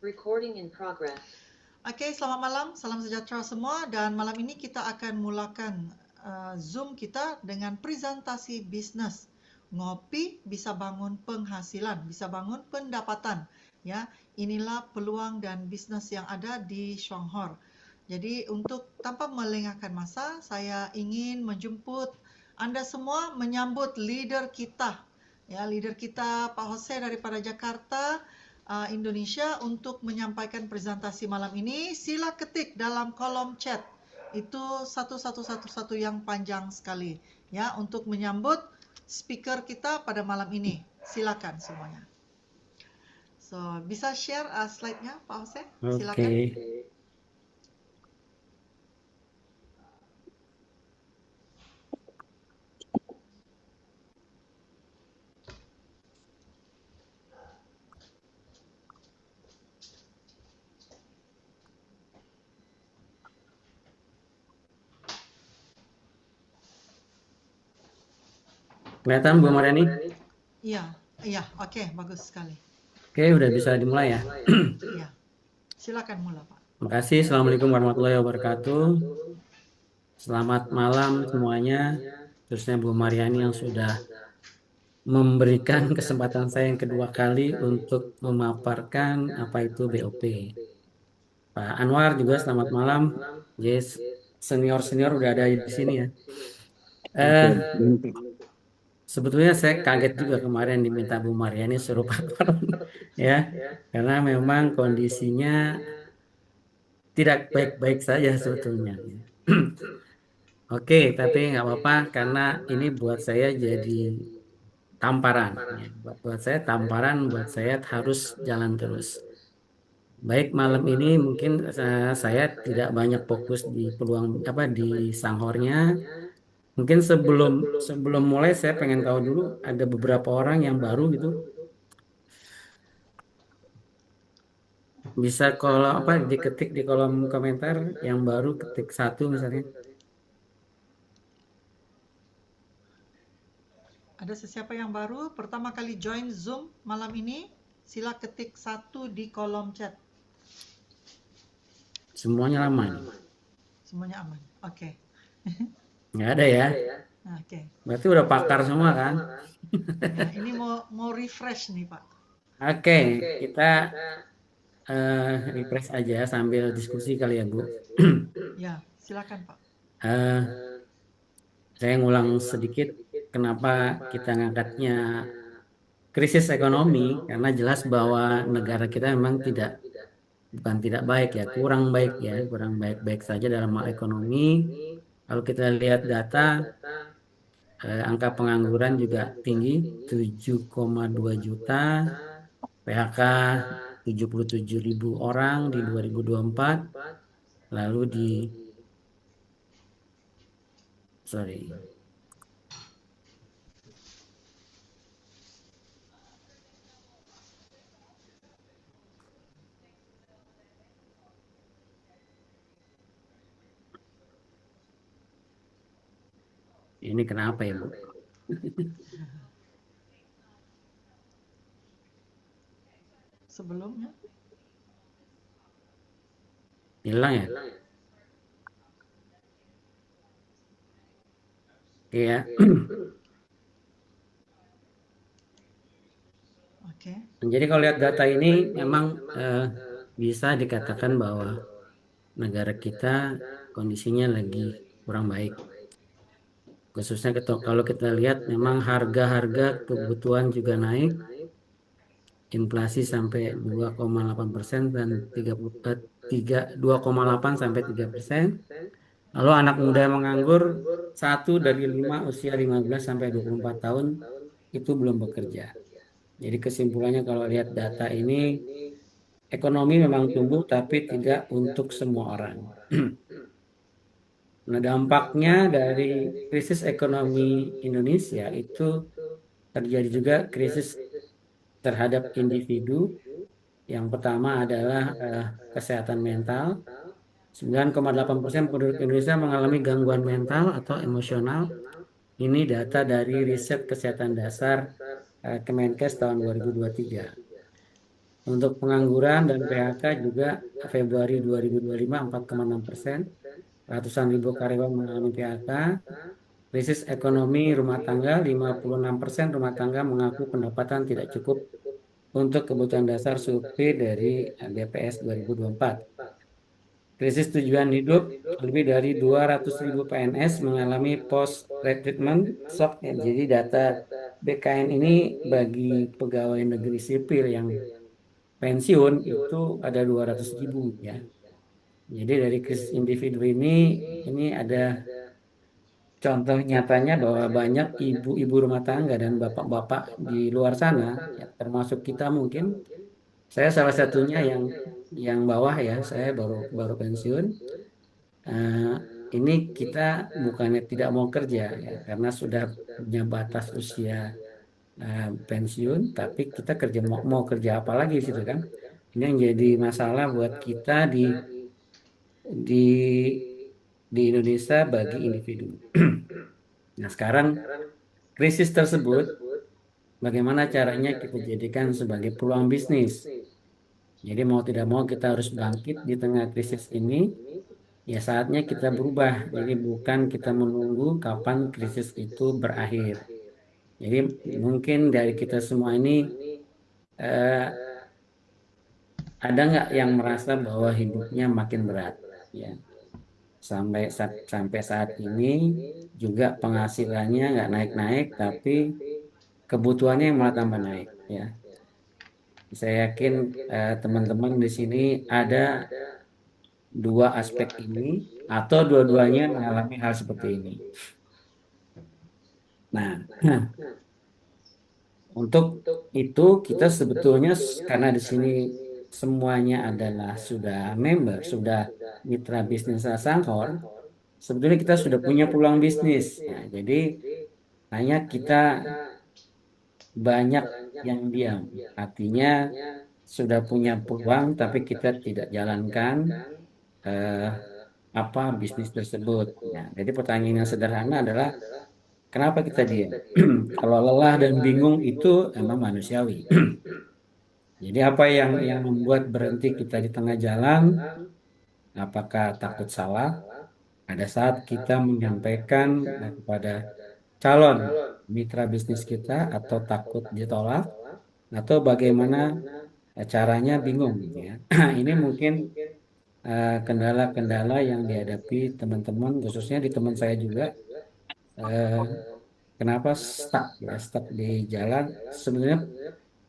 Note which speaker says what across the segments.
Speaker 1: Recording in progress. Oke, selamat malam, salam sejahtera semua, dan malam ini kita akan mulakan Zoom kita dengan presentasi bisnes. Ngopi bisa bangun penghasilan, bisa bangun pendapatan. Ya, inilah peluang dan bisnes yang ada di Shonghor. Jadi untuk tanpa melengahkan masa, saya ingin menjemput Anda semua menyambut leader kita. Ya, leader kita Pak Jose daripada Jakarta, Indonesia, untuk menyampaikan presentasi malam ini. Sila ketik dalam kolom chat. Itu 1111 yang panjang sekali ya untuk menyambut speaker kita pada malam ini. Silakan semuanya. So, bisa share slide-nya Pak Jose? Silakan.
Speaker 2: Oke. Kelihatan Bu Mariani?
Speaker 1: Iya, oke, bagus sekali.
Speaker 2: Oke, udah bisa dimulai ya.
Speaker 1: Iya. Silakan mula, Pak.
Speaker 2: Terima kasih. Assalamualaikum warahmatullahi wabarakatuh. Selamat malam semuanya. Khususnya Bu Mariani yang sudah memberikan kesempatan saya yang kedua kali untuk memaparkan apa itu BOP. Pak Anwar juga selamat malam. Yes, senior-senior udah ada di sini ya. Sebetulnya saya kaget juga kemarin diminta Bu Mariani suruh paparan ya, karena memang kondisinya tidak baik-baik saja sebetulnya. Oke, tapi nggak apa-apa karena ini buat saya jadi tamparan. Ya. Buat saya tamparan, buat saya harus jalan terus. Baik malam ini mungkin saya tidak banyak fokus di peluang apa di Sanghornya. Mungkin sebelum mulai saya pengen tahu dulu ada beberapa orang yang baru gitu. Bisa kalau apa diketik di kolom komentar yang baru ketik 1 misalnya.
Speaker 1: Ada sesiapa yang baru pertama kali join Zoom malam ini? Sila ketik 1 di kolom chat.
Speaker 2: Semuanya aman.
Speaker 1: Semuanya aman. Oke.
Speaker 2: Nggak ada ya.
Speaker 1: Oke.
Speaker 2: Berarti udah pakar semua kan?
Speaker 1: Ya, ini mau refresh nih, Pak.
Speaker 2: Oke, kita refresh aja sambil diskusi kali ya, Bu.
Speaker 1: Ya, silakan, Pak.
Speaker 2: Saya ngulang sedikit kenapa kita ngangkatnya krisis ekonomi, karena jelas bahwa negara kita memang bukan tidak baik ya, kurang baik-baik saja dalam hal ekonomi. Kalau kita lihat data, angka pengangguran juga tinggi, 7,2 juta, PHK 77.000 orang di 2024, lalu ini kenapa ya, Bu?
Speaker 1: Sebelumnya
Speaker 2: Hilang ya? Iya.
Speaker 1: Oke.
Speaker 2: Jadi kalau lihat data ini memang bisa dikatakan bahwa negara kita kondisinya lagi kurang baik. Khususnya kalau kita lihat memang harga-harga kebutuhan juga naik, inflasi sampai 2,8% dan 2,8 sampai 3%. Lalu anak muda yang menganggur 1 dari 5 usia 15 sampai 24 tahun itu belum bekerja. Jadi kesimpulannya kalau lihat data ini, ekonomi memang tumbuh tapi tidak untuk semua orang. Nah, dampaknya dari krisis ekonomi Indonesia itu terjadi juga krisis terhadap individu. Yang pertama adalah kesehatan mental. 9,8% penduduk Indonesia mengalami gangguan mental atau emosional. Ini data dari riset kesehatan dasar Kemenkes tahun 2023. Untuk pengangguran dan PHK juga Februari 2025 4,6%. Ratusan ribu karyawan mengalami PHK. Krisis ekonomi rumah tangga 56% rumah tangga mengaku pendapatan tidak cukup untuk kebutuhan dasar survei dari BPS 2024. Krisis tujuan hidup lebih dari 200 ribu PNS mengalami post retirement shock. Ya. Jadi data BKN ini bagi pegawai negeri sipil yang pensiun itu ada 200 ribu ya. Jadi dari krisis individu ini ada contoh nyatanya bahwa banyak ibu-ibu rumah tangga dan bapak-bapak di luar sana, ya, termasuk kita mungkin, saya salah satunya yang bawah ya, saya baru baru pensiun. Eh, ini kita bukannya tidak mau kerja ya, karena sudah punya batas usia pensiun, tapi kita kerja mau kerja apa lagi situ kan? Ini yang jadi masalah buat kita di di Indonesia bagi individu. Nah, sekarang krisis tersebut, bagaimana caranya kita jadikan sebagai peluang bisnis? Jadi mau tidak mau kita harus bangkit di tengah krisis ini. Ya saatnya kita berubah. Jadi bukan kita menunggu kapan krisis itu berakhir. Jadi mungkin dari kita semua ini eh, ada nggak yang merasa bahwa hidupnya makin berat? Ya, sampai saat ini juga penghasilannya nggak naik-naik, tapi kebutuhannya yang malah tambah naik. Ya, saya yakin teman-teman di sini ada dua aspek ini atau dua-duanya mengalami hal seperti ini. Nah, untuk itu kita sebetulnya karena di sini semuanya adalah sudah member, sudah mitra bisnis Sanghor, sebetulnya kita sudah punya peluang bisnis. Ya, jadi hanya kita banyak yang diam. Artinya sudah punya peluang tapi kita tidak jalankan eh, apa bisnis tersebut. Nah, jadi pertanyaan yang sederhana adalah kenapa kita diam? Kalau lelah dan bingung itu emang manusiawi. Jadi apa yang membuat berhenti kita di tengah jalan? Apakah takut salah? Pada saat kita menyampaikan kepada calon mitra bisnis kita atau takut ditolak atau bagaimana caranya bingung gitu ya. Ini mungkin kendala-kendala yang dihadapi teman-teman khususnya di teman saya juga. Eh, Kenapa stuck ya stuck di jalan? Sebenarnya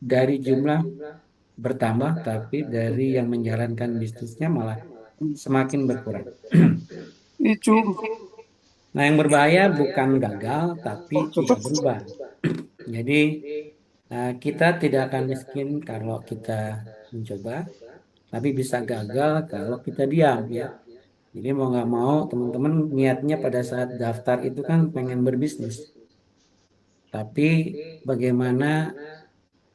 Speaker 2: dari jumlah bertambah, tapi dari yang menjalankan bisnisnya malah semakin berkurang.
Speaker 3: Itu
Speaker 2: Nah, yang berbahaya bukan gagal, tapi tidak berubah. Jadi, kita tidak akan miskin kalau kita mencoba, tapi bisa gagal kalau kita diam, ya. Jadi mau nggak mau, teman-teman niatnya pada saat daftar itu kan pengen berbisnis. Tapi bagaimana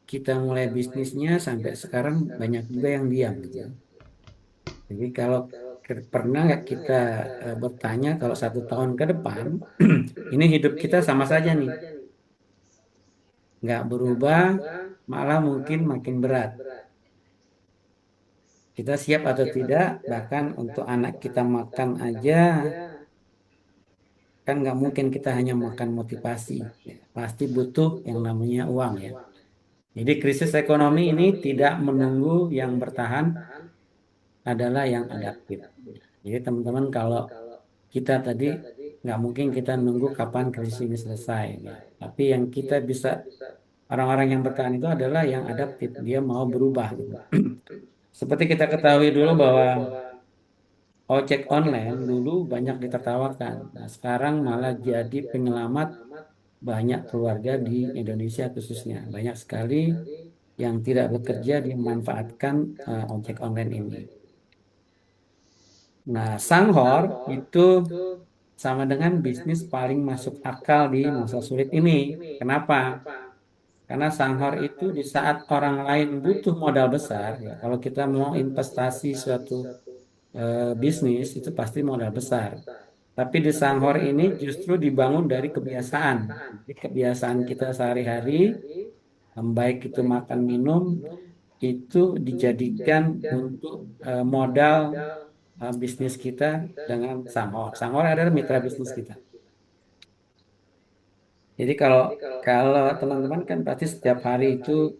Speaker 2: kita mulai bisnisnya sampai sekarang banyak juga yang diam, gitu ya. Jadi kalau pernah nggak kita bertanya kalau 1 tahun ke depan, ini hidup kita sama saja nih, nggak berubah, malah mungkin makin berat. Kita siap atau tidak, bahkan untuk anak kita makan aja, kan nggak mungkin kita hanya makan motivasi. Ya, pasti butuh yang namanya uang ya. Jadi krisis ekonomi ini tidak menunggu yang bertahan, adalah yang adaptif. Jadi teman-teman kalau kita tadi nggak mungkin kita nunggu kapan krisis ini selesai. Ya. Tapi yang kita bisa orang-orang yang bertahan itu adalah yang adaptif, dia mau berubah gitu. Seperti kita ketahui dulu bahwa ojek online dulu banyak ditertawakan. Nah, sekarang malah jadi penyelamat banyak keluarga di Indonesia khususnya. Banyak sekali yang tidak bekerja dimanfaatkan ojek online ini. Nah, Sanghor itu sama dengan bisnis paling masuk akal di masa sulit ini. Kenapa? Karena Sanghor itu di saat orang lain butuh modal besar, ya, kalau kita mau investasi suatu bisnis itu pasti modal besar. Tapi di Sanghor ini justru dibangun dari kebiasaan. Jadi kebiasaan kita sehari-hari, baik itu makan minum, itu dijadikan untuk modal bisnis kita dengan Sanghor. Sanghor adalah mitra bisnis kita. Jadi kalau kalau teman-teman kan pasti setiap hari itu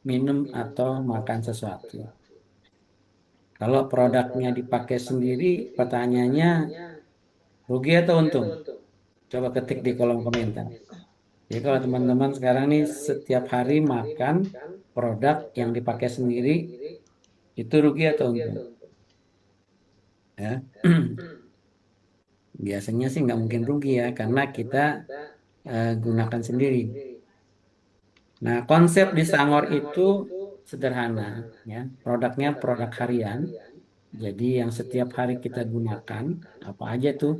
Speaker 2: minum atau makan sesuatu. Kalau produknya dipakai sendiri, pertanyaannya rugi atau untung? Coba ketik di kolom komentar. Jadi kalau teman-teman sekarang nih setiap hari makan produk yang dipakai sendiri, itu rugi atau untung? Ya, biasanya sih nggak mungkin rugi ya, karena kita gunakan sendiri. Nah, konsep di Sangor itu sederhana, ya. Produknya produk harian, jadi yang setiap hari kita gunakan apa aja tuh?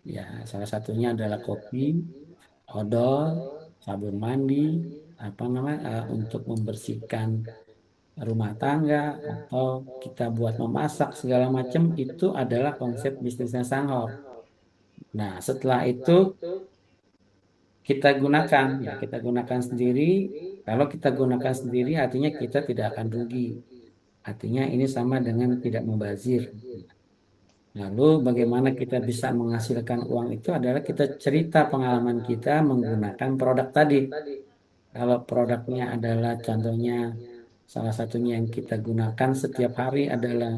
Speaker 2: Ya, salah satunya adalah kopi, odol, sabun mandi, apa namanya, untuk membersihkan rumah tangga atau kita buat memasak segala macam itu adalah konsep bisnisnya Sanghor. Nah, setelah itu kita gunakan, ya kita gunakan sendiri. Kalau kita gunakan sendiri, artinya kita tidak akan rugi. Artinya ini sama dengan tidak mubazir. Lalu bagaimana kita bisa menghasilkan uang itu adalah kita cerita pengalaman kita menggunakan produk tadi. Kalau produknya adalah contohnya salah satunya yang kita gunakan setiap hari adalah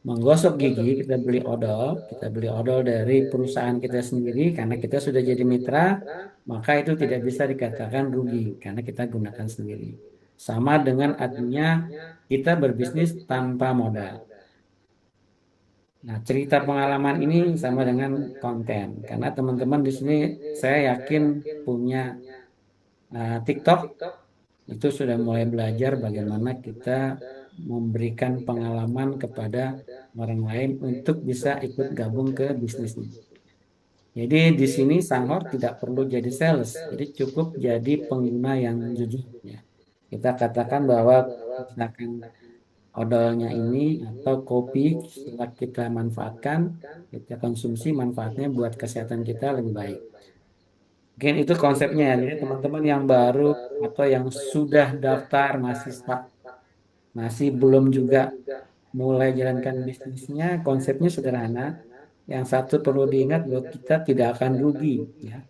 Speaker 2: menggosok gigi, kita beli odol dari perusahaan kita sendiri karena kita sudah jadi mitra, maka itu tidak bisa dikatakan rugi karena kita gunakan sendiri. Sama dengan artinya kita berbisnis tanpa modal. Nah, cerita pengalaman ini sama dengan konten karena teman-teman di sini saya yakin punya TikTok itu sudah mulai belajar bagaimana kita memberikan pengalaman kepada orang lain untuk bisa ikut gabung ke bisnis ini. Jadi di sini Sanghor tidak perlu jadi sales, jadi cukup jadi pengguna yang jujur. Ya. Kita katakan bahwa misalkan odolnya ini atau kopi setelah kita manfaatkan, kita konsumsi manfaatnya buat kesehatan kita lebih baik. Mungkin itu konsepnya ya. Jadi teman-teman yang baru atau yang sudah daftar masih belum juga mulai jalankan bisnisnya, konsepnya sederhana. Yang satu perlu diingat bahwa kita tidak akan rugi, ya,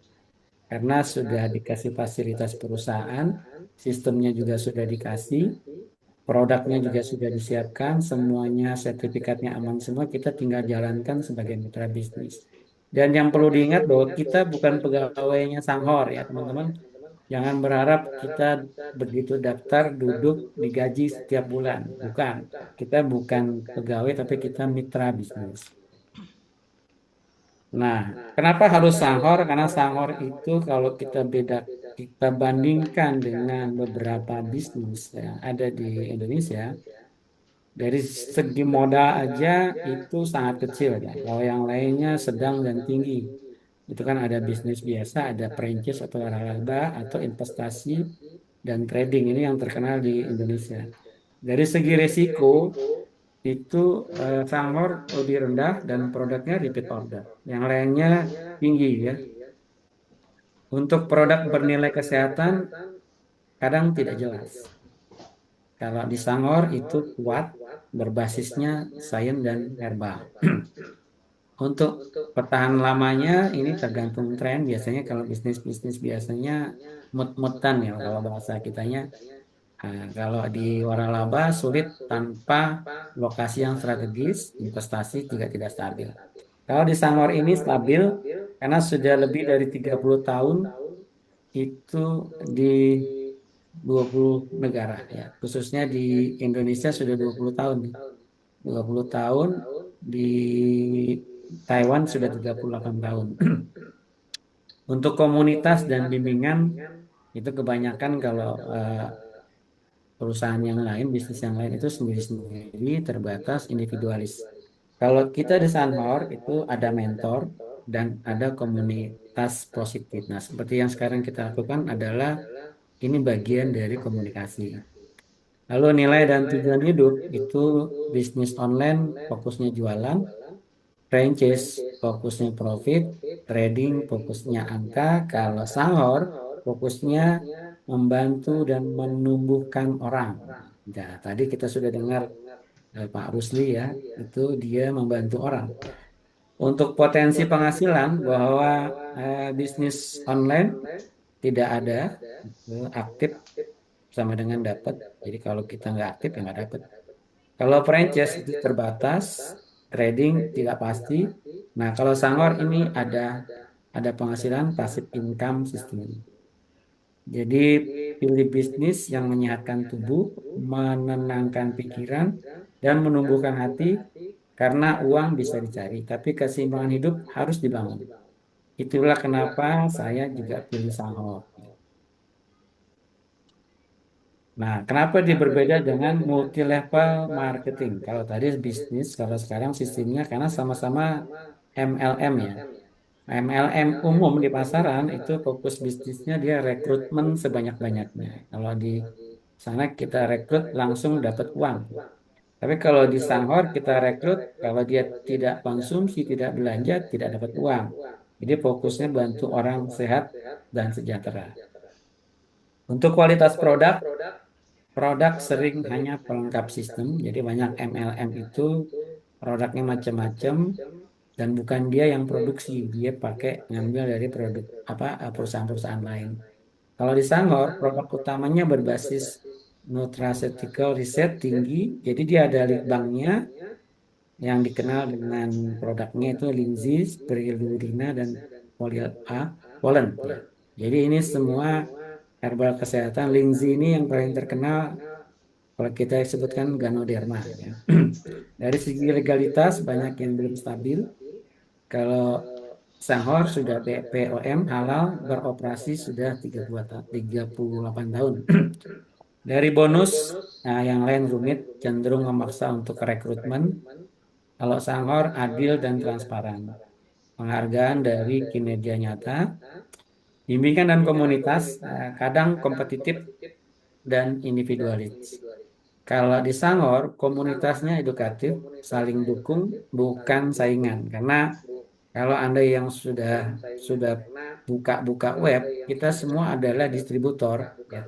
Speaker 2: karena sudah dikasih fasilitas perusahaan, sistemnya juga sudah dikasih, produknya juga sudah disiapkan, semuanya sertifikatnya aman semua, kita tinggal jalankan sebagai mitra bisnis. Dan yang perlu diingat bahwa kita bukan pegawainya Sanghor ya teman-teman. Jangan berharap kita begitu daftar duduk digaji setiap bulan. Bukan. Kita bukan pegawai tapi kita mitra bisnis. Nah, kenapa harus Sanghor? Karena Sanghor itu kalau kita bandingkan dengan beberapa bisnis yang ada di Indonesia, dari segi modal aja itu sangat kecil ya. Kalau yang lainnya sedang dan tinggi. Itu kan ada bisnis biasa, ada franchise atau laba atau investasi dan trading ini yang terkenal di Indonesia. Dari segi resiko itu Sanghor lebih rendah dan produknya repeat order. Yang lainnya tinggi ya. Untuk produk bernilai kesehatan kadang tidak jelas. Kalau di Sanghor itu kuat berbasisnya sains dan herbal. Untuk bertahan lamanya ini tergantung tren. Biasanya kalau bisnis-bisnis biasanya mut-mutan ya kalau bahasa kitanya. Nah, kalau di waralaba sulit tanpa lokasi yang strategis, investasi juga tidak stabil. Kalau di Sangor ini stabil karena sudah lebih dari 30 tahun itu di 20 negara ya. Khususnya di Indonesia sudah 20 tahun. 20 tahun di Taiwan sudah 38 tahun. Untuk komunitas dan bimbingan itu kebanyakan kalau perusahaan yang lain, bisnis yang lain itu sendiri-sendiri, terbatas, individualis. Kalau kita di Sanhor itu ada mentor dan ada komunitas positif. Nah, seperti yang sekarang kita lakukan adalah ini bagian dari komunikasi. Lalu nilai dan tujuan hidup itu bisnis online fokusnya jualan, franchise fokusnya profit, trading fokusnya angka, kalau Sanghor fokusnya membantu dan menumbuhkan orang. Nah, tadi kita sudah dengar Pak Rusli ya, itu dia membantu orang. Untuk potensi penghasilan bahwa bisnis online tidak ada, itu aktif sama dengan dapat. Jadi kalau kita nggak aktif ya nggak dapat. Kalau franchise itu terbatas, trading tidak pasti. Nah, kalau Sangor ini ada penghasilan passive income sistem. Jadi pilih bisnis yang menyehatkan tubuh, menenangkan pikiran, dan menumbuhkan hati karena uang bisa dicari, tapi keseimbangan hidup harus dibangun. Itulah kenapa saya juga pilih Sangor. Nah, kenapa dia berbeda dengan multi level marketing? Kalau tadi bisnis, kalau sekarang sistemnya karena sama-sama MLM ya. MLM umum di pasaran itu fokus bisnisnya dia rekrutmen sebanyak-banyaknya. Kalau di sana kita rekrut langsung dapat uang. Tapi kalau di Sanghor kita rekrut kalau dia tidak konsumsi, tidak belanja, tidak dapat uang. Jadi fokusnya bantu orang sehat dan sejahtera. Untuk kualitas produk sering hanya pelengkap sistem. Jadi banyak MLM itu produknya macam-macam dan bukan dia yang produksi, dia pakai ngambil dari produk apa perusahaan-perusahaan lain. Kalau di Sangor, produk utamanya berbasis nutraceutical riset tinggi, jadi dia ada lead banknya yang dikenal dengan produknya itu Lindsay, Spirulina, dan Pollen. Ya. Jadi ini semua herbal kesehatan. Lindsay ini yang paling terkenal kalau kita sebutkan Ganoderma. Ya. Dari segi legalitas banyak yang belum stabil. Kalau Sangor sudah BPOM halal beroperasi sudah 38 tahun. Dari bonus, nah yang lain rumit cenderung memaksa untuk rekrutmen. Kalau Sangor adil dan transparan. Penghargaan dari kinerja nyata, bimbingan dan komunitas kadang kompetitif dan individualis. Kalau di Sangor, komunitasnya edukatif, saling dukung, bukan saingan. Karena kalau Anda yang sudah buka-buka web, kita semua adalah distributor, ya.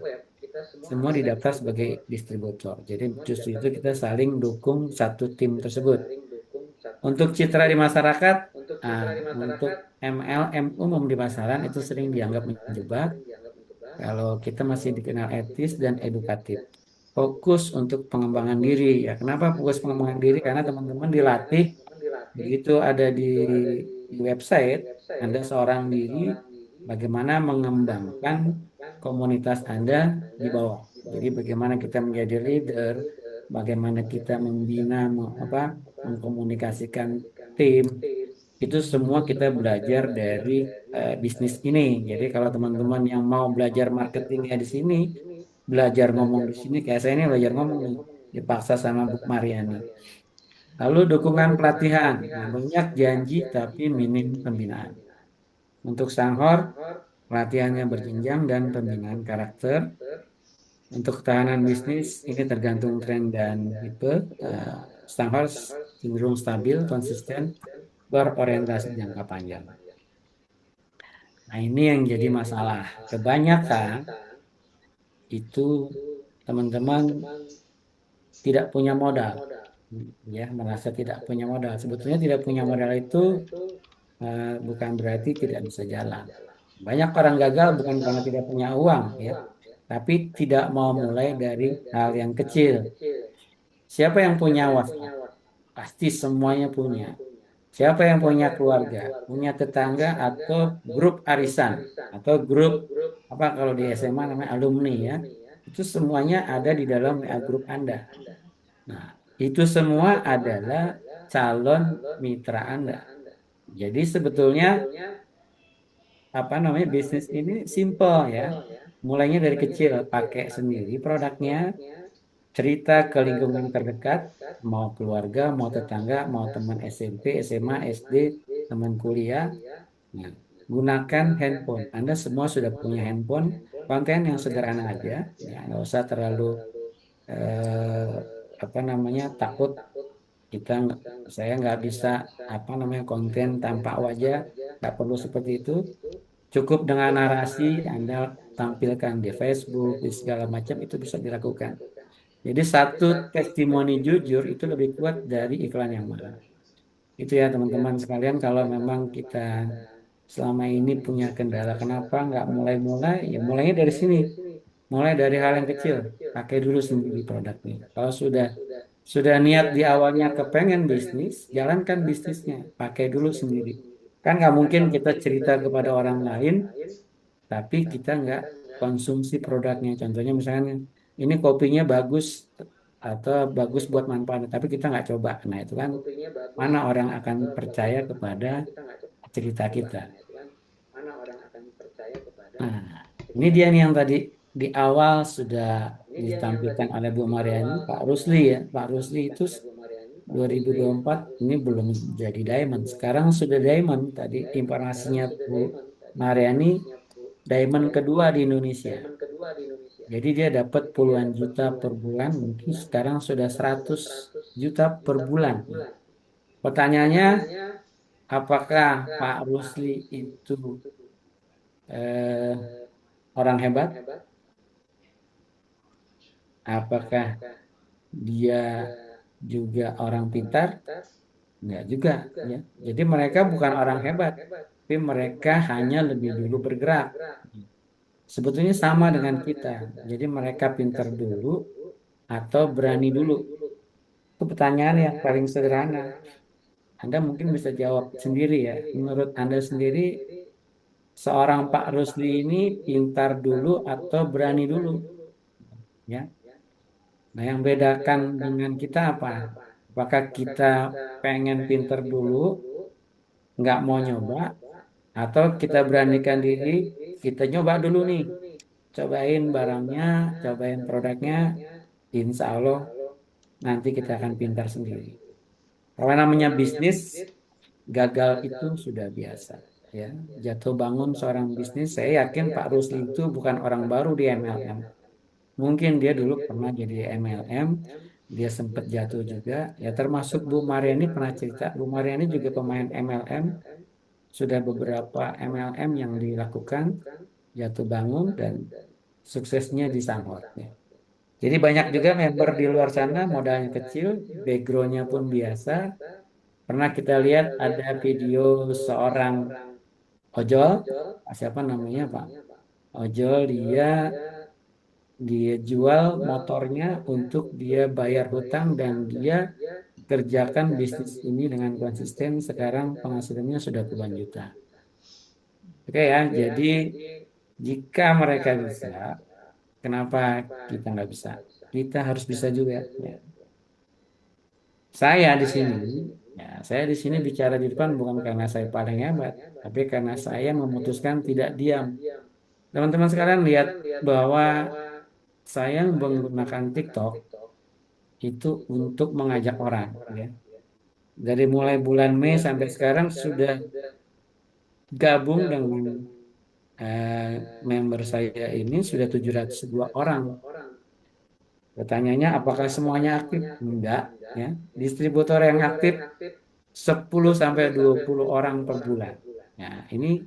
Speaker 2: Semua didaftar sebagai distributor. Jadi justru itu kita saling dukung satu tim tersebut. Untuk citra di masyarakat, untuk MLM umum di pasaran itu sering dianggap menjebak. Kalau kita masih dikenal etis dan edukatif. Fokus untuk pengembangan diri. Ya, kenapa fokus pengembangan diri? Karena teman-teman dilatih begitu ada di website, Anda seorang diri, bagaimana mengembangkan komunitas Anda di bawah. Jadi bagaimana kita menjadi leader, bagaimana kita membina, mengkomunikasikan tim, itu semua kita belajar dari bisnis ini. Jadi kalau teman-teman yang mau belajar marketingnya di sini, belajar ngomong di sini, kayak saya ini belajar ngomong nih, dipaksa sama Bu Mariani. Lalu dukungan pelatihan, nah, banyak janji tapi minim pembinaan. Untuk Sanghor, pelatihannya berjenjang dan pembinaan karakter. Untuk ketahanan bisnis, ini tergantung tren dan tipe. Sanghor cenderung stabil, konsisten, berorientasi jangka panjang. Nah, ini yang jadi masalah. Kebanyakan itu teman-teman tidak punya modal, ya, merasa tidak punya modal. Sebetulnya tidak punya modal itu bukan berarti tidak bisa jalan. Banyak orang gagal bukan karena tidak punya uang, ya, tapi tidak mau mulai dari hal yang kecil. Siapa yang punya WhatsApp? Pasti semuanya punya. Siapa yang punya keluarga, punya tetangga atau grup arisan atau grup apa kalau di SMA namanya alumni ya, itu semuanya ada di dalam WA grup Anda. Nah, itu semua adalah calon mitra Anda. Jadi sebetulnya apa namanya bisnis ini simple ya. Mulainya dari kecil, pakai sendiri produknya, cerita ke lingkungan terdekat, mau keluarga, mau tetangga, mau teman SMP, SMA, SD, teman kuliah. Nah, gunakan handphone. Anda semua sudah punya handphone, konten yang sederhana aja, ya, nggak usah terlalu eh, apa namanya takut saya nggak bisa apa namanya konten tanpa wajah, nggak perlu seperti itu. Cukup dengan narasi Anda tampilkan di Facebook, di segala macam itu bisa dilakukan. Jadi satu testimoni jujur itu lebih kuat dari iklan yang mahal. Itu ya teman-teman sekalian, kalau memang kita selama ini punya kendala, kenapa nggak mulai-mulai? Ya mulainya dari sini. Mulai dari hal yang kecil. Pakai dulu sendiri produknya. Kalau sudah niat di awalnya kepengen bisnis, jalankan bisnisnya. Pakai dulu sendiri. Kan nggak mungkin kita cerita kepada orang lain, tapi kita nggak konsumsi produknya. Contohnya misalnya, ini kopinya bagus atau bagus buat manfaat, tapi kita nggak coba. Nah itu kan mana orang akan percaya kepada cerita kita. Nah, ini dia nih yang tadi di awal sudah ditampilkan oleh Bu Mariani, Pak Rusli ya. Pak Rusli itu 2024 ini belum jadi diamond. Sekarang sudah diamond. Tadi informasinya Bu Mariani, diamond kedua di Indonesia. Jadi dia dapat puluhan juta per bulan, mungkin sekarang sudah 100 juta per bulan. Pertanyaannya, apakah Pak Rusli itu eh, orang hebat? Apakah dia juga orang pintar? Enggak juga, ya. Jadi mereka bukan orang hebat, tapi mereka hanya lebih dulu bergerak. Sebetulnya sama dengan kita. Jadi mereka pintar dulu atau berani dulu. Itu pertanyaan yang paling sederhana. Anda mungkin bisa jawab sendiri ya. Menurut Anda sendiri, seorang Pak Rusli ini pintar dulu atau berani dulu? Ya. Nah, yang bedakan dengan kita apa? Apakah kita pengen pintar dulu, nggak mau nyoba, atau kita beranikan diri, kita nyoba dulu nih, cobain barangnya, cobain produknya, insya Allah nanti kita akan pintar sendiri. Kalau namanya bisnis, gagal itu sudah biasa. Ya, jatuh bangun seorang bisnis, saya yakin Pak Rusli itu bukan orang baru di MLM. Mungkin dia dulu pernah jadi MLM, dia sempat jatuh juga. Ya termasuk Bu Mariani pernah cerita, Bu Mariani juga pemain MLM, sudah beberapa MLM yang dilakukan, jatuh bangun dan suksesnya di Sanghot. Ya. Jadi banyak juga member di luar sana modalnya kecil, backgroundnya pun biasa. Pernah kita lihat ada video seorang ojol, siapa namanya Pak? Ojol dia jual motornya untuk dia bayar hutang dan dia kerjakan bisnis ini dengan konsisten. Sekarang penghasilannya sudah puluhan juta. Oke ya, jadi jika mereka bisa, kenapa kita nggak bisa? Kita harus bisa juga. Ya. Saya di sini, saya di sini bicara di depan bukan karena saya paling hebat, tapi karena saya memutuskan tidak diam. Teman-teman sekalian lihat bahwa saya menggunakan TikTok itu untuk mengajak orang, ya. Dari mulai bulan Mei sampai sekarang sudah gabung dengan eh, member saya ini sudah 702 orang. Pertanyaannya apakah semuanya aktif? Enggak, ya. Distributor yang aktif 10 sampai 20 orang per bulan. Nah, ini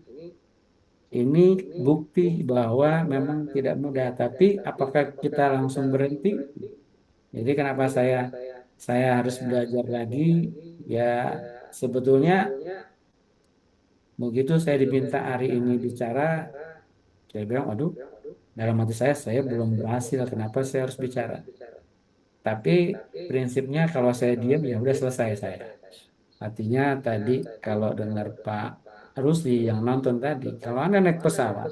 Speaker 2: bukti bahwa memang tidak mudah, tapi apakah kita langsung berhenti? Jadi kenapa saya harus belajar lagi? Ya, sebetulnya begitu saya diminta hari ini bicara, saya bilang, aduh, dalam hati saya belum berhasil. Kenapa saya harus bicara? Tapi prinsipnya kalau saya diam ya udah selesai saya. Artinya tadi kalau dengar Pak Rusli yang nonton tadi, kalau Anda naik pesawat,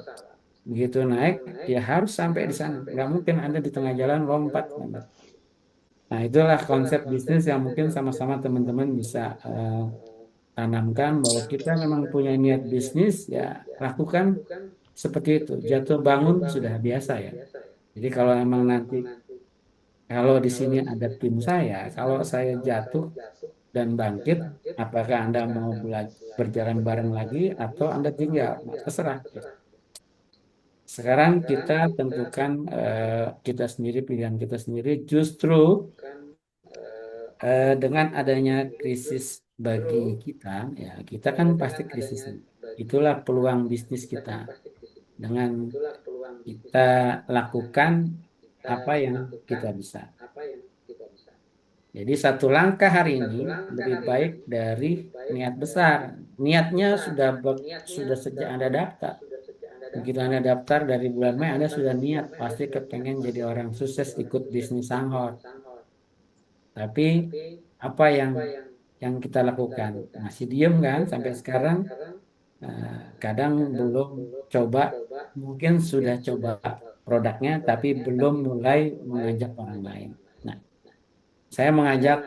Speaker 2: begitu naik ya harus sampai di sana. Nggak mungkin Anda di tengah jalan lompat. Nah, itulah konsep bisnis yang mungkin sama-sama teman-teman bisa tanamkan bahwa kita memang punya niat bisnis, ya lakukan seperti itu. Jatuh bangun sudah biasa ya. Jadi kalau memang nanti kalau di sini ada tim saya, kalau saya jatuh dan bangkit, apakah Anda mau berjalan bareng lagi atau Anda tinggal? Nah, terserah. Sekarang kita tentukan kita sendiri, pilihan kita sendiri. Justru dengan adanya krisis bagi kita, ya kita kan pasti krisis. Itulah peluang bisnis kita dengan kita lakukan apa yang kita bisa. Jadi satu langkah hari ini lebih baik dari niat besar. Niatnya sudah sejak Anda daftar. Begitu Anda daftar dari bulan Mei, Anda sudah niat pasti kepengen jadi orang sukses ikut bisnis Sanghor. Tapi apa yang kita lakukan? Masih diem kan sampai sekarang? Kadang belum coba, mungkin sudah coba produknya, tapi belum mulai mengajak orang lain. Nah, saya mengajak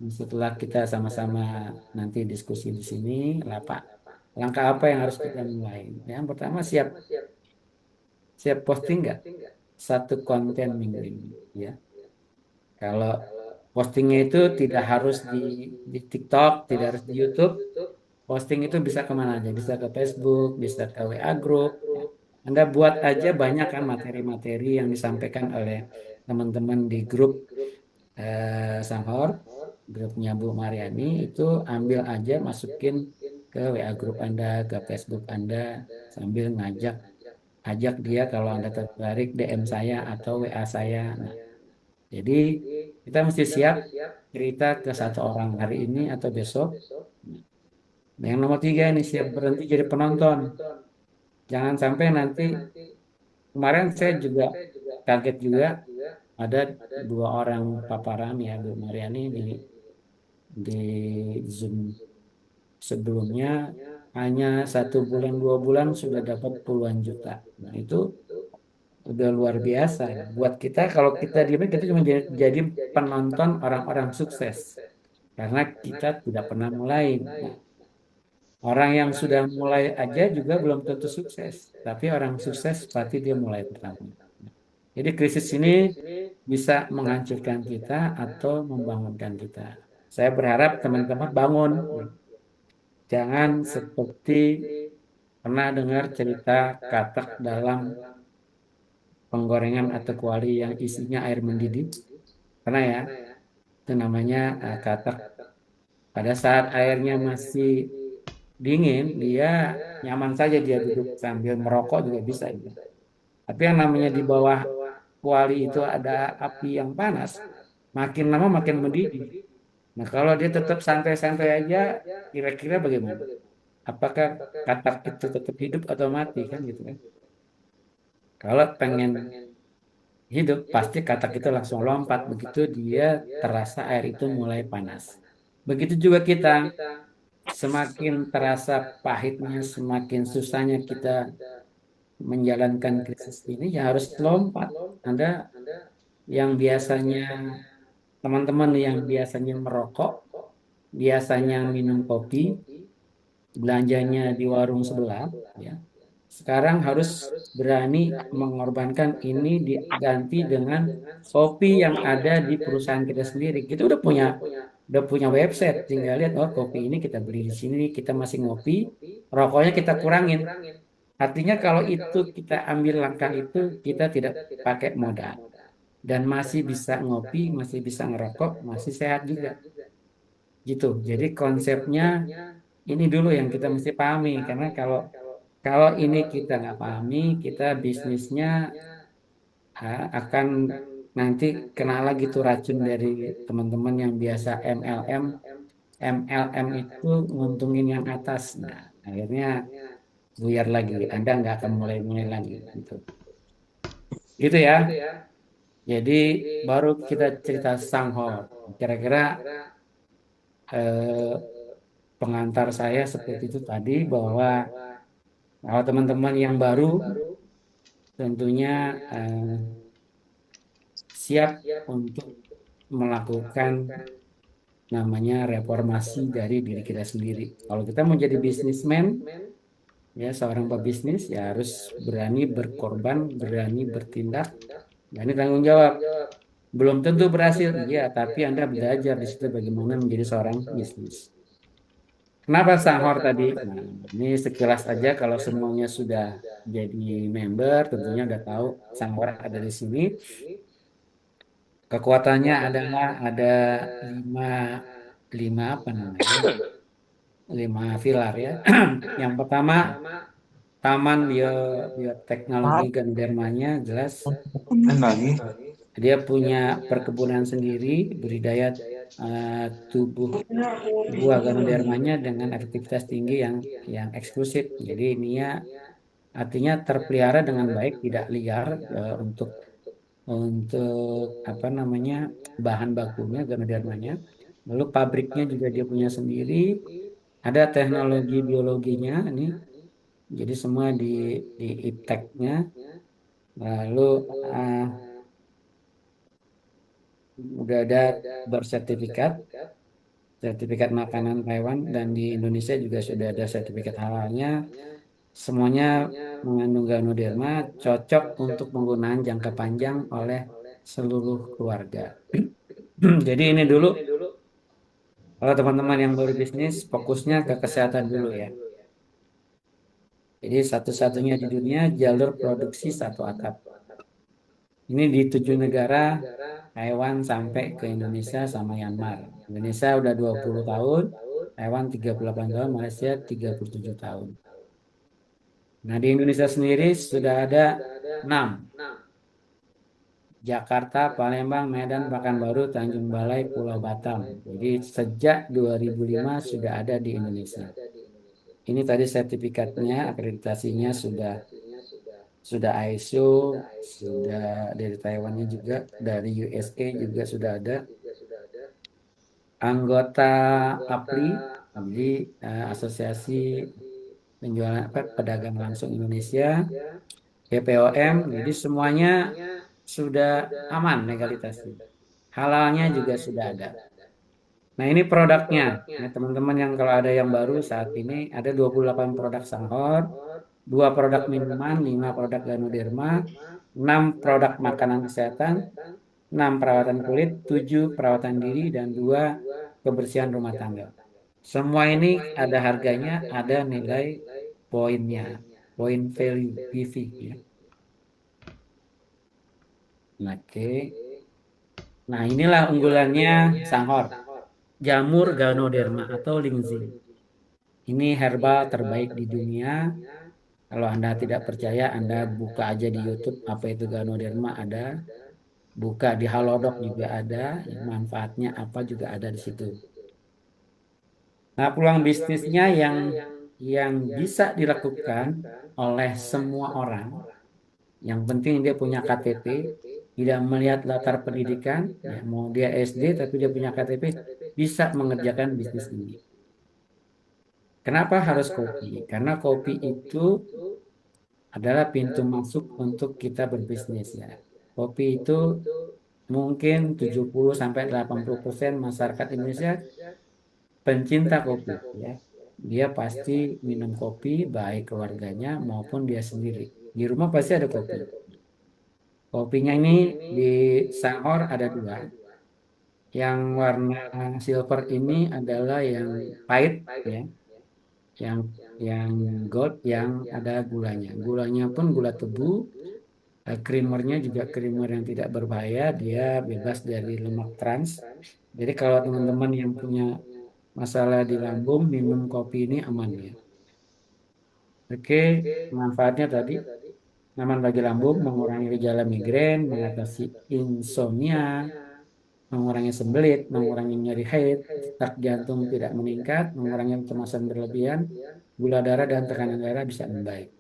Speaker 2: setelah kita sama-sama nanti diskusi di sini, lah Pak, langkah apa yang harus kita mulai? Yang pertama siap siap posting nggak satu konten minggu ini, ya. Kalau postingnya itu tidak harus di TikTok, tidak harus di YouTube. Posting itu bisa kemana aja, bisa ke Facebook, bisa ke WA Group. Ya. Anda buat aja banyak kan materi-materi yang disampaikan oleh teman-teman di grup Sanghor, grupnya Bu Mariani, itu ambil aja masukin ke WA Group Anda, ke Facebook Anda, sambil ajak dia kalau Anda tertarik DM saya atau WA saya. Nah, jadi kita mesti siap cerita ke satu orang hari ini atau besok. Nah, yang nomor tiga ini siap berhenti jadi penonton. Jangan sampai nanti, kemarin saya juga kaget juga ada dua orang paparan ya Bu Mariani di Zoom sebelumnya, hanya 1 bulan 2 bulan sudah dapat puluhan juta. Nah itu udah luar biasa ya. Buat kita kalau kita diem kita cuma jadi penonton orang-orang sukses karena kita tidak pernah mulai. Nah, orang yang sudah mulai aja juga belum tentu sukses, tapi orang sukses pasti dia mulai pertama. Jadi krisis ini bisa menghancurkan kita atau membangunkan kita. Saya berharap teman-teman bangun. Jangan seperti pernah dengar cerita katak dalam penggorengan atau kuali yang isinya air mendidih. Pernah ya? Itu namanya katak. Pada saat airnya masih dingin, dia nyaman saja dia duduk sambil merokok juga bisa. Gitu. Tapi yang namanya di bawah kuali itu ada api yang panas, makin lama makin mendidih. Nah, kalau dia tetap santai-santai aja, kira-kira bagaimana? Apakah katak itu tetap hidup atau mati kan gitu kan? Kalau pengen hidup, pasti katak itu langsung lompat begitu dia terasa air itu mulai panas. Begitu juga kita, semakin terasa pahitnya, semakin susahnya kita menjalankan krisis ini, ya harus lompat. Anda yang biasanya, teman-teman yang biasanya merokok, biasanya minum kopi, belanjanya di warung sebelah, ya. Sekarang harus berani mengorbankan ini diganti dengan kopi yang ada di perusahaan kita sendiri. Kita udah punya website, tinggal lihat oh kopi ini kita beli di sini, kita masih ngopi, rokoknya kita kurangin. Artinya kalau itu kita ambil langkah itu, kita tidak pakai modal dan masih bisa ngopi, masih bisa ngerokok, masih sehat juga. Gitu. Jadi konsepnya ini dulu yang kita mesti pahami karena kalau kalau ini kita nggak pahami, kita bisnisnya akan nanti kena lagi tuh racun dari teman-teman yang biasa MLM. MLM itu nguntungin yang atas. Nah, akhirnya buyar lagi. Anda nggak akan mulai-mulai lagi. Gitu. Gitu ya. Jadi baru kita cerita Sanghor. Kira-kira eh, pengantar saya seperti itu tadi bahwa kalau teman-teman yang baru tentunya siap untuk melakukan namanya reformasi dari diri kita sendiri. Kalau kita mau jadi bisnismen, ya seorang pebisnis ya harus berani berkorban, berani bertindak, berani tanggung jawab. Belum tentu berhasil, ya, tapi Anda belajar di situ bagaimana menjadi seorang bisnis. Kenapa Sanghor tadi? Nah, ini sekilas aja kalau semuanya sudah jadi member, tentunya udah tahu Sanghor ada di sini. Kekuatannya adalah ada lima, lima apa namanya? 5 pilar ya. Yang pertama, Taman Bioteknologi Gandermanya jelas.
Speaker 3: lagi.
Speaker 2: Dia punya perkebunan sendiri, budidaya tubuh buah Ganodermanya dengan aktivitas tinggi yang eksklusif. Jadi ini ya artinya terpelihara dengan baik, tidak liar untuk apa namanya bahan bakunya Ganodermanya. Lalu pabriknya juga dia punya sendiri. Ada teknologi biologinya ini. Jadi semua di ipteknya. Lalu uh, udah ada bersertifikat, sertifikat makanan Taiwan dan di Indonesia juga sudah ada sertifikat halalnya. Semuanya mengandung Ganoderma, cocok untuk penggunaan jangka panjang oleh seluruh keluarga. Jadi ini dulu kalau teman-teman yang baru bisnis fokusnya ke kesehatan dulu ya. Jadi satu-satunya di dunia jalur produksi satu atap. Ini di 7 negara, Taiwan sampai ke Indonesia sama Myanmar. Indonesia udah 20 tahun, Taiwan 38 tahun, Malaysia 37 tahun. Nah, di Indonesia sendiri sudah ada 6. Jakarta, Palembang, Medan, Pekanbaru, Tanjung Balai, Pulau Batam. Jadi sejak 2005 sudah ada di Indonesia. Ini tadi sertifikatnya, akreditasinya sudah ISO, sudah dari Taiwannya juga, dari USA juga sudah ada. Anggota APRI, jadi Asosiasi Penjualan Pedagang Langsung Indonesia, BPOM, jadi semuanya sudah aman legalitasnya. Halalnya juga sudah ada. Nah, ini produknya. Nah, teman-teman yang kalau ada yang baru saat ini ada 28 produk Sanghor, 2 produk minuman, 5 produk Ganoderma, 6 produk makanan kesehatan, 6 perawatan kulit, 7 perawatan diri, dan 2 kebersihan rumah tangga. Semua ini ada harganya, ada nilai poinnya, poin value PV ya. Oke. Nah, inilah unggulannya Sanghor. Jamur Ganoderma atau Lingzhi. Ini herbal terbaik di dunia. Kalau Anda tidak percaya, Anda buka aja di YouTube apa itu Ganoderma ada. Buka di Halodoc juga ada. Manfaatnya apa juga ada di situ. Nah, peluang bisnisnya yang bisa dilakukan oleh semua orang. Yang penting dia punya KTP, tidak melihat latar pendidikan, ya, mau dia SD tapi dia punya KTP, bisa mengerjakan bisnis ini. Kenapa harus kopi? Karena kopi itu adalah pintu masuk untuk kita berbisnis ya. Kopi itu mungkin 70-80% masyarakat Indonesia pencinta kopi ya. Dia pasti minum kopi baik keluarganya maupun dia sendiri. Di rumah pasti ada kopi. Kopinya ini di Sanghor ada 2. Yang warna silver ini adalah yang pahit ya, yang yang gold yang ada gulanya. Gulanya pun gula tebu. Creamernya juga creamer yang tidak berbahaya, dia bebas dari lemak trans. Jadi kalau teman-teman yang punya masalah di lambung minum kopi ini aman ya. Oke, manfaatnya tadi aman bagi lambung, mengurangi gejala migrain, mengatasi insomnia, mengurangi sembelit, mengurangi nyeri haid, detak jantung tidak meningkat, mengurangi kecemasan berlebihan, gula darah dan tekanan darah bisa membaik.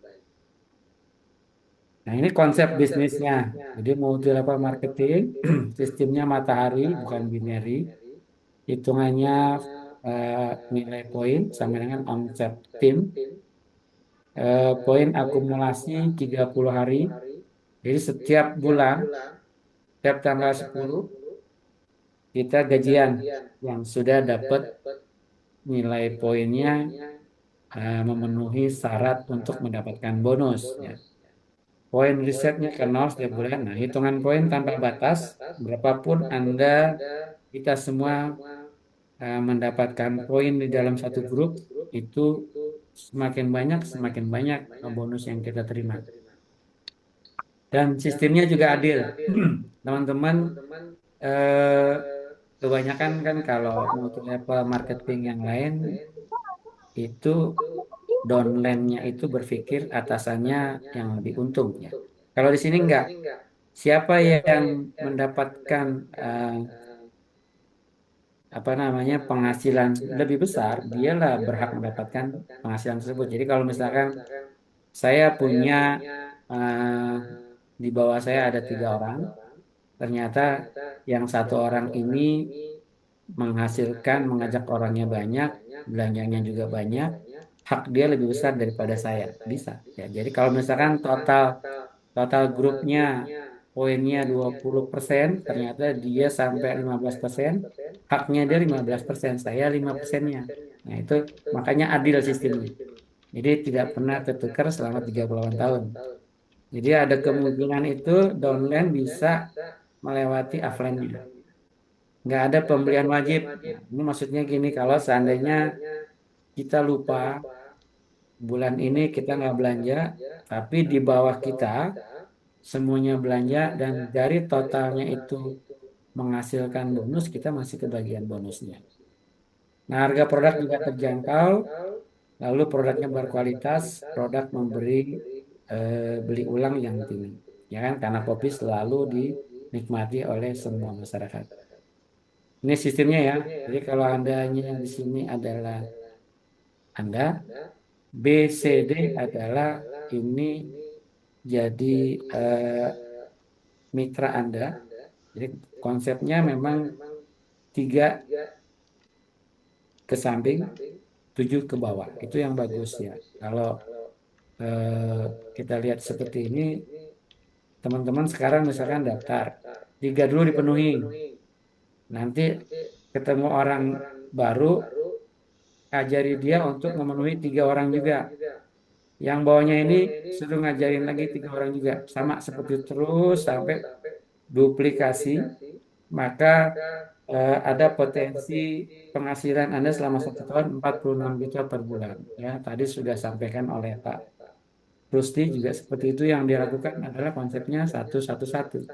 Speaker 2: Nah, ini konsep bisnisnya. Jadi multi level marketing, sistemnya matahari bukan binary, hitungannya nilai poin sama dengan omset tim, poin akumulasi 30 hari. Jadi setiap bulan, setiap tanggal 10 kita gajian yang sudah dapat nilai poinnya memenuhi syarat untuk mendapatkan bonus ya. Poin risetnya ke 0 setiap bulan. Nah, hitungan poin tanpa batas, berapapun Anda, kita semua mendapatkan poin di dalam satu grup, itu semakin banyak bonus yang kita terima. Dan sistemnya juga adil. Teman-teman, eh, kebanyakan kan kalau multi level marketing yang lain, itu downline-nya itu berpikir atasannya yang lebih untung ya. Kalau di sini enggak. Siapa yang mendapatkan apa namanya penghasilan lebih besar, dialah berhak mendapatkan penghasilan tersebut. Jadi kalau misalkan saya punya eh, di bawah saya ada 3 orang, ternyata yang 1 orang ini menghasilkan, mengajak orangnya banyak, belanjanya juga banyak, hak dia lebih besar daripada saya. Bisa. Ya, jadi kalau misalkan total total grupnya poinnya 20%, ternyata dia sampai 15%, haknya dia 15%, saya 5%-nya. Nah, itu makanya adil sistemnya. Jadi tidak pernah tertukar selama 38 tahun. Jadi ada kemungkinan itu downline bisa melewati offline-nya. Nggak ada pembelian wajib. Nah, ini maksudnya gini, kalau seandainya kita lupa bulan ini kita nggak belanja, tapi di bawah kita semuanya belanja dan dari totalnya itu menghasilkan bonus, kita masih kebagian bonusnya. Nah, harga produk juga terjangkau, lalu produknya berkualitas, produk memberi beli ulang yang tinggi. Ya kan, karena kopi selalu dinikmati oleh semua masyarakat. Ini sistemnya ya. Jadi kalau Andanya di sini adalah Anda, B, C, D adalah ini jadi mitra Anda. Jadi konsepnya memang 3 ke samping, 7 ke bawah. Itu yang bagus ya. Kalau kita lihat seperti ini, teman-teman sekarang misalkan daftar, 3 dulu dipenuhi. Nanti ketemu orang baru, ajari dia untuk memenuhi 3 orang juga. Yang bawahnya ini suruh ngajarin lagi 3 orang juga. Sama seperti itu terus sampai duplikasi, maka ada potensi penghasilan Anda selama 1 tahun 46 juta per bulan. Ya, tadi sudah sampaikan oleh Pak Rusdi juga seperti itu, yang dilakukan adalah konsepnya 111.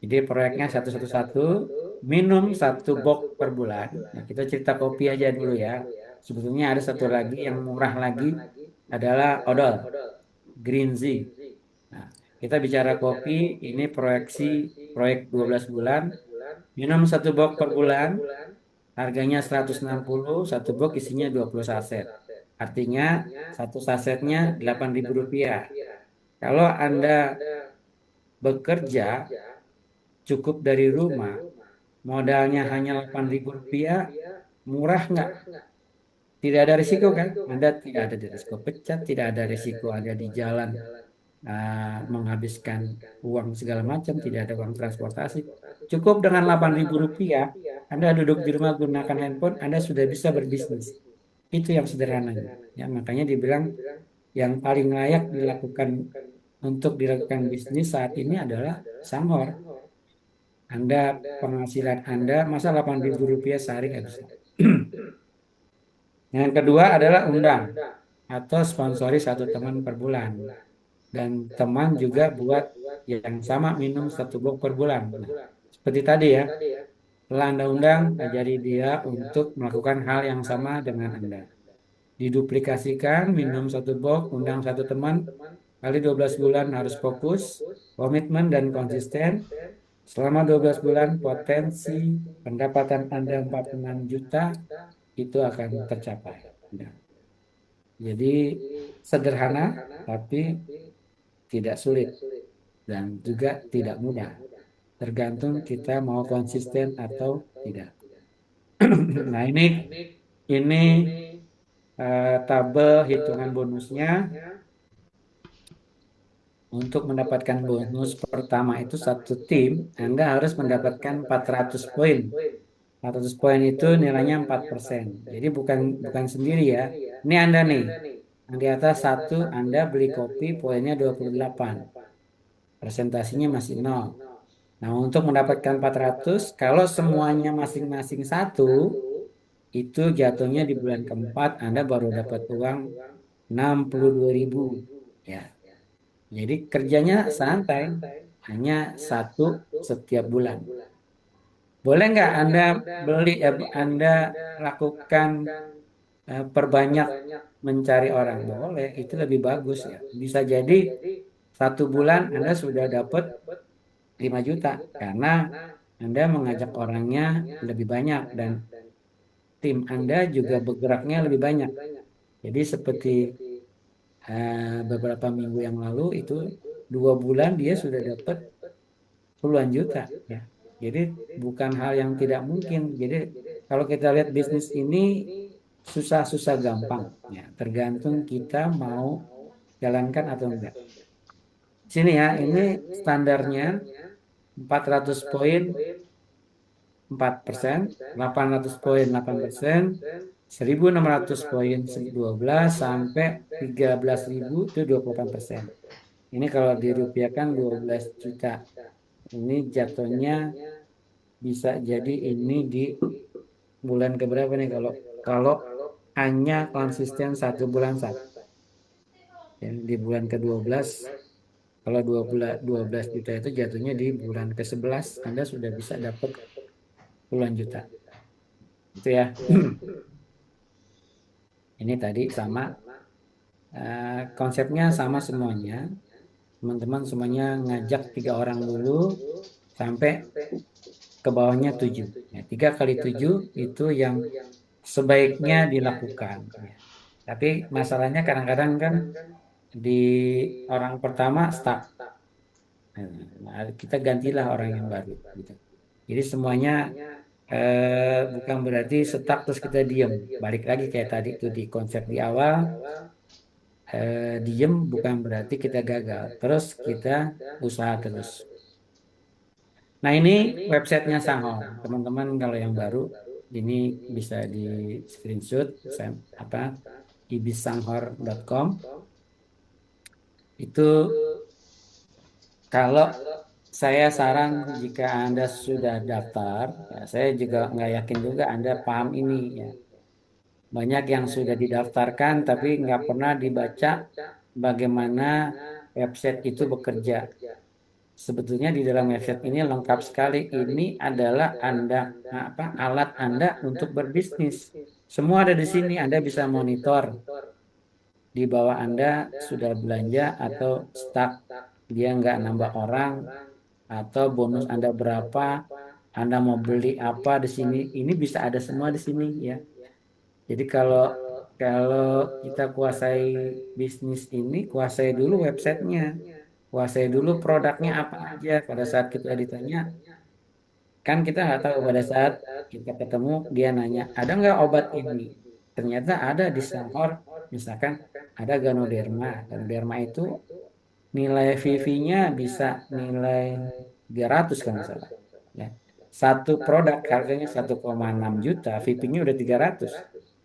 Speaker 2: Jadi proyeknya 111, minum 1 box per bulan. Nah, kita cerita kopi aja dulu ya. Sebetulnya ada satu lagi yang murah lagi, adalah odol, green tea. Nah, kita bicara kopi, ini proyeksi proyek 12 bulan, minum 1 box per bulan, harganya 160, 1 box isinya 20 saset. Artinya satu sasetnya Rp8.000. Kalau Anda bekerja cukup dari rumah, modalnya hanya Rp8.000, murah nggak? Tidak ada risiko kan? Anda tidak ada risiko pecat, tidak ada risiko Anda di jalan menghabiskan uang segala macam, tidak ada uang transportasi. Cukup dengan Rp8.000, Anda duduk di rumah gunakan handphone, Anda sudah bisa berbisnis. Itu yang sederhananya. Ya, makanya dibilang yang paling layak dilakukan untuk dilakukan bisnis saat ini adalah Sanghor. Anda, penghasilan Anda, masa Rp8.000 sehari nggak bisa. Yang kedua adalah undang atau sponsori 1 teman per bulan. Dan teman juga buat yang sama minum 1 box per bulan. Nah, seperti tadi ya, setelah Anda undang, ajari dia untuk melakukan hal yang sama dengan Anda. Diduplikasikan, minum 1 box, undang 1 teman, kali 12 bulan harus fokus, komitmen dan konsisten. Selama 12 bulan, potensi pendapatan Anda 46 juta itu akan tercapai. Nah, jadi sederhana, tapi tidak sulit dan juga tidak mudah. Tergantung kita mau konsisten atau tidak. Nah, ini tabel hitungan bonusnya. Untuk mendapatkan bonus pertama itu satu tim, Anda harus mendapatkan 400 poin. 400 poin itu nilainya 4%. Jadi bukan sendiri ya. Ini Anda nih. Yang di atas 1, Anda beli kopi poinnya 28. Presentasinya masih 0. Nah, untuk mendapatkan 400, kalau semuanya masing-masing 1, itu jatuhnya di bulan keempat, Anda baru dapat uang 62.000. Ya. Jadi kerjanya santai, hanya 1 setiap bulan. Boleh nggak Anda Anda lakukan perbanyak mencari orang? Boleh, itu lebih bagus ya. Bisa jadi 1 bulan Anda sudah dapat 5 juta karena Anda mengajak orangnya lebih banyak dan tim Anda juga bergeraknya lebih banyak. Jadi seperti beberapa minggu yang lalu itu 2 bulan dia sudah dapat puluhan juta ya. Jadi bukan hal yang tidak mungkin. Jadi kalau kita lihat bisnis ini susah-susah gampang ya, tergantung kita mau jalankan atau enggak. Sini ya, ini standarnya 400 poin 4%, 800 poin 8%, 1.600 poin 12 sampai 13.000 itu 28%. Ini kalau dirupiahkan 12 juta. Ini jatuhnya bisa jadi ini di bulan keberapa nih kalau kalau hanya konsisten 1 bulan satu. Ya, di bulan ke-12 kalau 12 juta itu jatuhnya di bulan ke-11 Anda sudah bisa dapat puluhan juta. Itu ya. Ini tadi sama konsepnya sama semuanya. Teman-teman semuanya ngajak 3 orang dulu sampai ke bawahnya 7. Ya, 3 kali 7 itu yang sebaiknya dilakukan. Ya. Tapi masalahnya kadang-kadang kan di orang pertama stuck. Nah, kita gantilah orang yang baru. Gitu. Jadi semuanya bukan berarti stuck terus kita diam. Balik lagi kayak tadi itu di konsep di awal. Diem bukan berarti kita gagal. Terus kita usaha terus. Nah ini websitenya Sanghor. Teman-teman kalau yang baru ini bisa di screenshot ibissanghor.com. Itu kalau saya saran jika Anda sudah daftar, ya, saya juga nggak yakin juga Anda paham ini ya. Banyak yang sudah didaftarkan tapi nggak pernah dibaca bagaimana website itu bekerja. Sebetulnya di dalam website ini lengkap sekali. Ini adalah alat Anda untuk berbisnis. Semua ada di sini. Anda bisa monitor di bawah Anda sudah belanja atau stuck. Dia nggak nambah orang atau bonus Anda berapa. Anda mau beli apa di sini. Ini bisa ada semua di sini ya. Jadi kalau kalau kita kuasai bisnis ini, kuasai dulu websitenya. Kuasai dulu produknya apa aja. Pada saat kita ditanya, kan kita nggak tahu pada saat kita ketemu dia nanya, ada nggak obat ini? Ternyata ada di Sanghor, misalkan ada Ganoderma. Ganoderma itu nilai VV-nya bisa nilai 300 kan misalnya. Ya. Satu produk harganya 1,6 juta, VP-nya udah 300.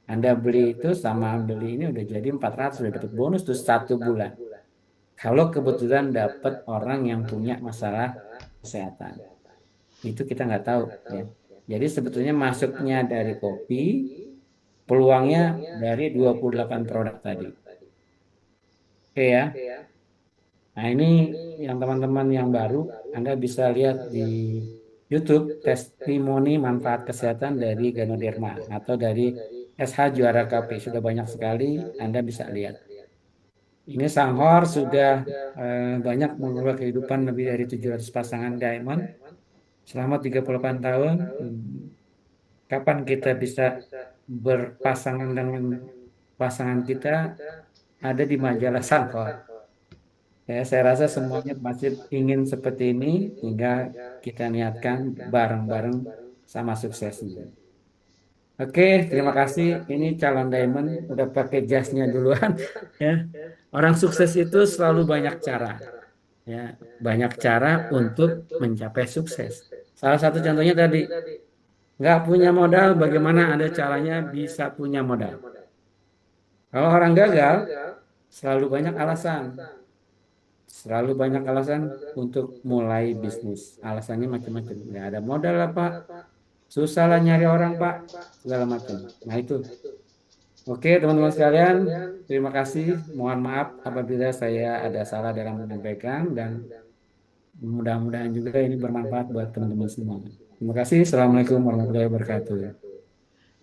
Speaker 2: Anda beli itu sama beli ini udah jadi 400, udah dapat bonus tuh 1 bulan. Kalau kebetulan dapat orang yang punya masalah kesehatan, itu kita nggak tahu ya. Jadi sebetulnya masuknya dari kopi, peluangnya dari 28 produk tadi. Oke ya. Nah ini yang teman-teman yang baru, Anda bisa lihat di YouTube testimoni manfaat kesehatan dari Ganoderma atau dari SH Juara KP. Sudah banyak sekali, Anda bisa lihat. Ini Sanghor sudah banyak mengubah kehidupan lebih dari 700 pasangan diamond selama 38 tahun. Kapan kita bisa berpasangan dengan pasangan kita ada di majalah Sanghor. Ya, saya rasa semuanya pasti ingin seperti ini, hingga kita niatkan bareng-bareng sama suksesnya. Oke, terima kasih. Ini calon diamond udah pakai jasnya duluan. Ya, orang sukses itu selalu banyak cara. Ya, banyak cara untuk mencapai sukses. Salah satu contohnya tadi, nggak punya modal, bagaimana ada caranya bisa punya modal? Kalau orang gagal, selalu banyak alasan. Selalu banyak alasan untuk mulai bisnis. Alasannya macam-macam. Nggak ada modal lah Pak. Susah lah nyari orang Pak. Segala macam. Nah itu. Oke teman-teman sekalian. Terima kasih. Mohon maaf apabila saya ada salah dalam menyampaikan. Dan mudah-mudahan juga ini bermanfaat buat teman-teman semua. Terima kasih. Assalamualaikum warahmatullahi wabarakatuh.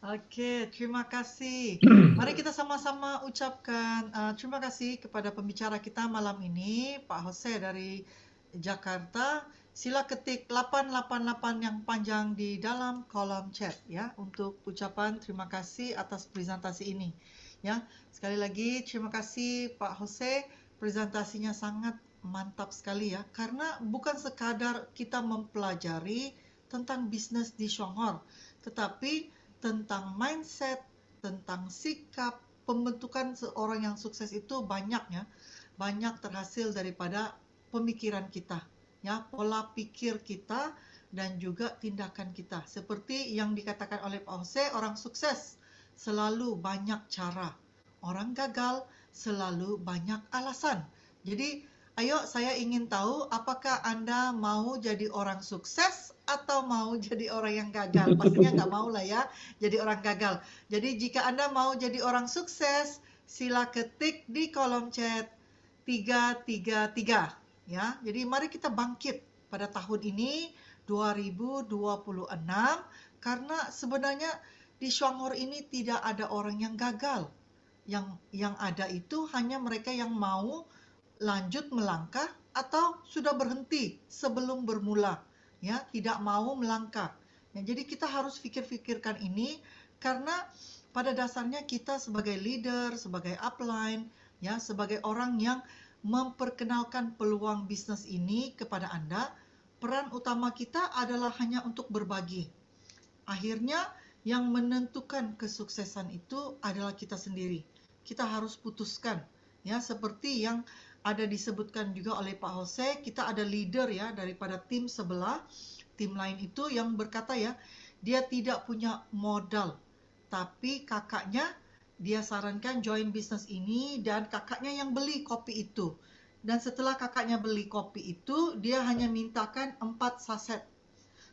Speaker 1: Oke, terima kasih. Mari kita sama-sama ucapkan terima kasih kepada pembicara kita malam ini, Pak Jose dari Jakarta, Sila ketik 888 yang panjang di dalam kolom chat ya untuk ucapan terima kasih atas presentasi ini. Ya, sekali lagi terima kasih Pak Jose, presentasinya sangat mantap sekali ya karena bukan sekadar kita mempelajari tentang bisnis di Shonghor, tetapi tentang mindset, tentang sikap, pembentukan seorang yang sukses itu banyak ya. Banyak terhasil daripada pemikiran kita. Ya, pola pikir kita dan juga tindakan kita. Seperti yang dikatakan oleh Pak Jose, orang sukses selalu banyak cara. Orang gagal selalu banyak alasan. Jadi, ayo saya ingin tahu apakah Anda mau jadi orang sukses atau mau jadi orang yang gagal. Pastinya nggak mau lah ya jadi orang gagal. Jadi jika Anda mau jadi orang sukses, sila ketik di kolom chat 333 ya. Jadi mari kita bangkit pada tahun ini 2026 karena sebenarnya di Shonghor ini tidak ada orang yang gagal. Yang ada itu hanya mereka yang mau lanjut melangkah atau sudah berhenti sebelum bermula, ya, tidak mau melangkah. Ya, jadi kita harus pikir-pikirkan ini karena pada dasarnya kita sebagai leader, sebagai upline, ya, sebagai orang yang memperkenalkan peluang bisnis ini kepada Anda, peran utama kita adalah hanya untuk berbagi. Akhirnya yang menentukan kesuksesan itu adalah kita sendiri. Kita harus putuskan, ya, seperti yang ada disebutkan juga oleh Pak Jose, kita ada leader ya daripada tim sebelah, tim lain itu yang berkata ya, dia tidak punya modal, tapi kakaknya dia sarankan join bisnis ini dan kakaknya yang beli kopi itu. Dan setelah kakaknya beli kopi itu, dia hanya mintakan 4 saset.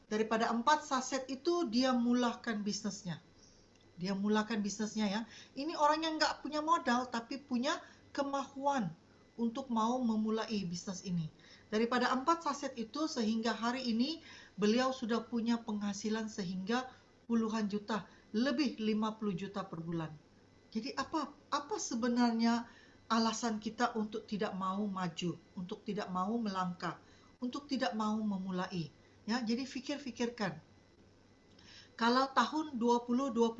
Speaker 1: Daripada 4 saset itu dia mulakan bisnisnya. Dia mulakan bisnisnya ya. Ini orang yang nggak punya modal tapi punya kemampuan untuk mau memulai bisnis ini. Daripada 4 saset itu sehingga hari ini beliau sudah punya penghasilan sehingga puluhan juta, lebih 50 juta per bulan. Jadi apa sebenarnya alasan kita untuk tidak mau maju, untuk tidak mau melangkah, untuk tidak mau memulai? Ya, jadi pikirkan. Kalau tahun 2025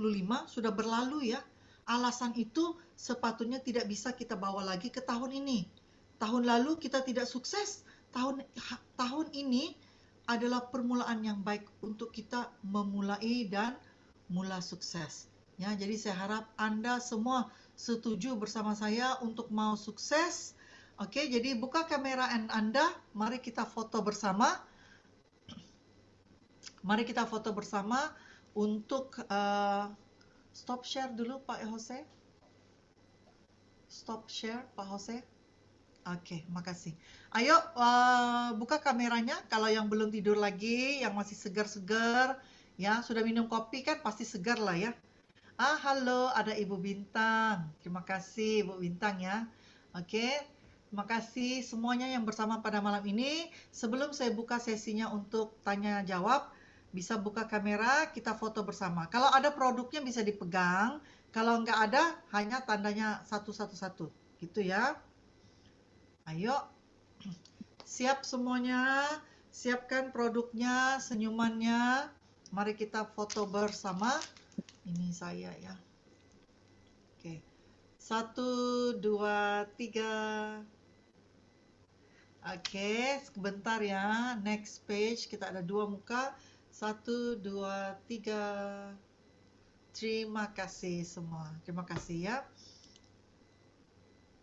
Speaker 1: sudah berlalu ya, alasan itu sepatutnya tidak bisa kita bawa lagi ke tahun ini. Tahun lalu kita tidak sukses, tahun ini adalah permulaan yang baik untuk kita memulai dan mula sukses. Ya, jadi saya harap Anda semua setuju bersama saya untuk mau sukses. Oke, jadi buka kamera Anda, mari kita foto bersama. Mari kita foto bersama untuk stop share dulu Pak Jose. Stop share Pak Jose. Oke, makasih. Ayo buka kameranya kalau yang belum tidur lagi, yang masih segar-segar, ya sudah minum kopi kan pasti segar lah ya. Halo, ada Ibu Bintang. Terima kasih Ibu Bintang ya. Oke, terima kasih semuanya yang bersama pada malam ini. Sebelum saya buka sesinya untuk tanya jawab, bisa buka kamera, kita foto bersama. Kalau ada produknya bisa dipegang, kalau nggak ada hanya tandanya satu-satu, gitu ya. Ayo, siap semuanya, siapkan produknya, senyumannya. Mari kita foto bersama. Ini saya ya. Oke. 1, 2, 3. Oke, sebentar ya. Next page, kita ada 2 muka. 1, 2, 3. Terima kasih semua. Terima kasih ya.